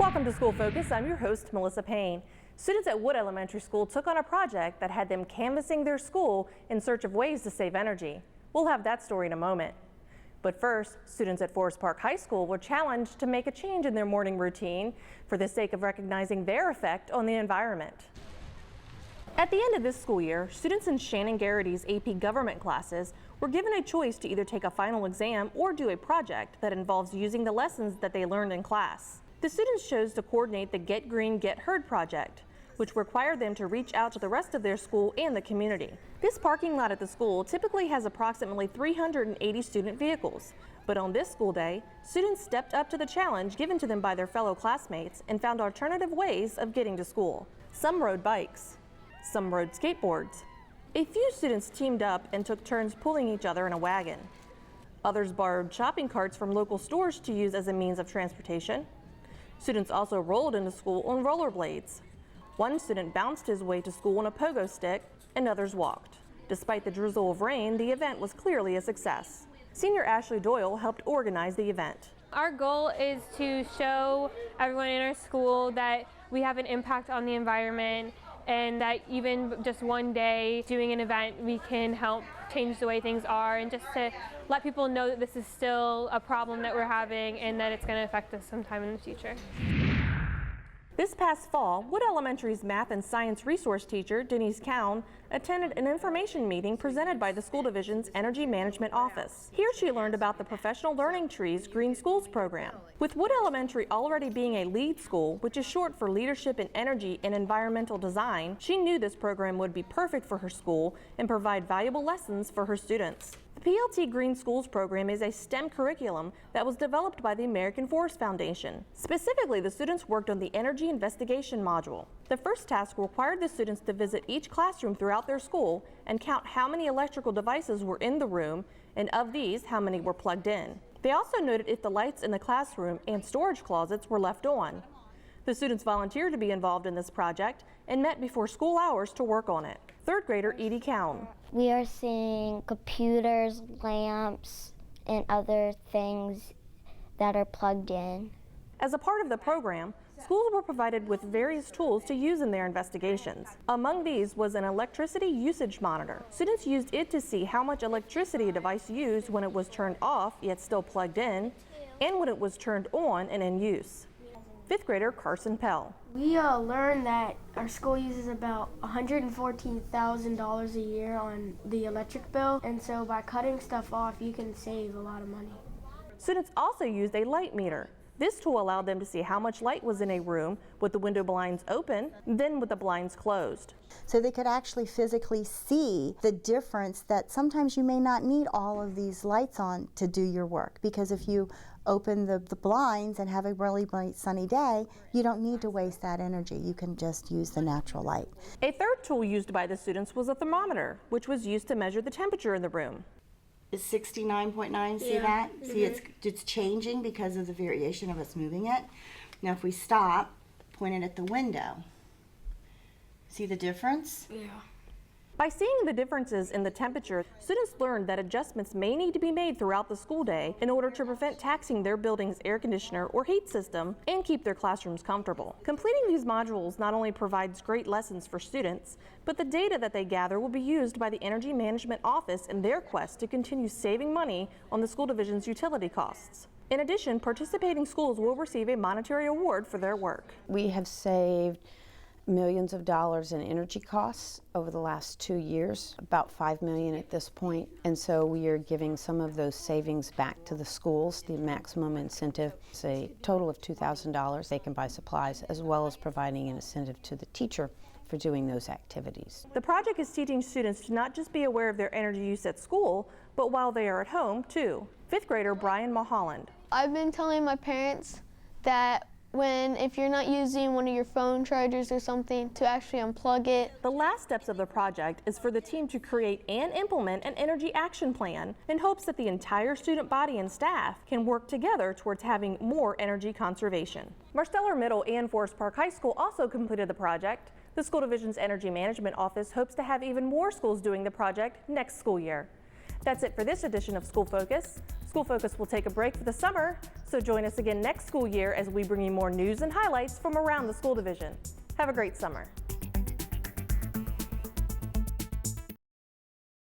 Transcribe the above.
Welcome to School Focus. I'm your host, Melissa Payne. Students at Wood Elementary School took on a project that had them canvassing their school in search of ways to save energy. We'll have that story in a moment. But first, students at Forest Park High School were challenged to make a change in their morning routine for the sake of recognizing their effect on the environment. At the end of this school year, students in Shannon Garrity's AP Government classes were given a choice to either take a final exam or do a project that involves using the lessons that they learned in class. The students chose to coordinate the Get Green, Get Heard project, which required them to reach out to the rest of their school and the community. This parking lot at the school typically has approximately 380 student vehicles, but on this school day, students stepped up to the challenge given to them by their fellow classmates and found alternative ways of getting to school. Some rode bikes, some rode skateboards. A few students teamed up and took turns pulling each other in a wagon. Others borrowed shopping carts from local stores to use as a means of transportation. Students also rolled into school on rollerblades. One student bounced his way to school on a pogo stick, and others walked. Despite the drizzle of rain, the event was clearly a success. Senior Ashley Doyle helped organize the event. Our goal is to show everyone in our school that we have an impact on the environment, and that even just one day doing an event, we can help change the way things are, and just to let people know that this is still a problem that we're having and that it's going to affect us sometime in the future. This past fall, Wood Elementary's math and science resource teacher, Denise Cowan, attended an information meeting presented by the school division's Energy Management Office. Here she learned about the Professional Learning Tree's Green Schools program. With Wood Elementary already being a LEAD school, which is short for Leadership in Energy and Environmental Design, she knew this program would be perfect for her school and provide valuable lessons for her students. The PLT Green Schools program is a STEM curriculum that was developed by the American Forest Foundation. Specifically, the students worked on the Energy Investigation module. The first task required the students to visit each classroom throughout their school and count how many electrical devices were in the room, and of these, how many were plugged in. They also noted if the lights in the classroom and storage closets were left on. The students volunteered to be involved in this project and met before school hours to work on it. Third grader Edie Cowan. We are seeing computers, lamps, and other things that are plugged in. As a part of the program, schools were provided with various tools to use in their investigations. Among these was an electricity usage monitor. Students used it to see how much electricity a device used when it was turned off yet still plugged in, and when it was turned on and in use. Fifth grader Carson Pell. We learned that our school uses about $114,000 a year on the electric bill, and so by cutting stuff off, you can save a lot of money. Students also used a light meter. This tool allowed them to see how much light was in a room with the window blinds open, then with the blinds closed. So they could actually physically see the difference that sometimes you may not need all of these lights on to do your work, because if you open the blinds and have a really bright sunny day, you don't need to waste that energy. You can just use the natural light. A third tool used by the students was a thermometer, which was used to measure the temperature in the room. Is 69.9, see that? See, it's changing because of the variation of us moving it. Now if we stop, point it at the window. See the difference? Yeah. By seeing the differences in the temperature, students learned that adjustments may need to be made throughout the school day in order to prevent taxing their building's air conditioner or heat system and keep their classrooms comfortable. Completing these modules not only provides great lessons for students, but the data that they gather will be used by the Energy Management Office in their quest to continue saving money on the school division's utility costs. In addition, participating schools will receive a monetary award for their work. We have saved millions of dollars in energy costs over the last 2 years, about $5 million at this point, and so we are giving some of those savings back to the schools. The maximum incentive is a total of $2,000. They can buy supplies, as well as providing an incentive to the teacher for doing those activities. The project is teaching students to not just be aware of their energy use at school, but while they are at home too. Fifth grader Brian Mulholland. I've been telling my parents that if you're not using one of your phone chargers or something, to actually unplug it. The last steps of the project is for the team to create and implement an energy action plan in hopes that the entire student body and staff can work together towards having more energy conservation. Marsteller Middle and Forest Park High School also completed the project. The school division's Energy Management Office hopes to have even more schools doing the project next school year. That's it for this edition of School Focus. School Focus will take a break for the summer, so join us again next school year as we bring you more news and highlights from around the school division. Have a great summer.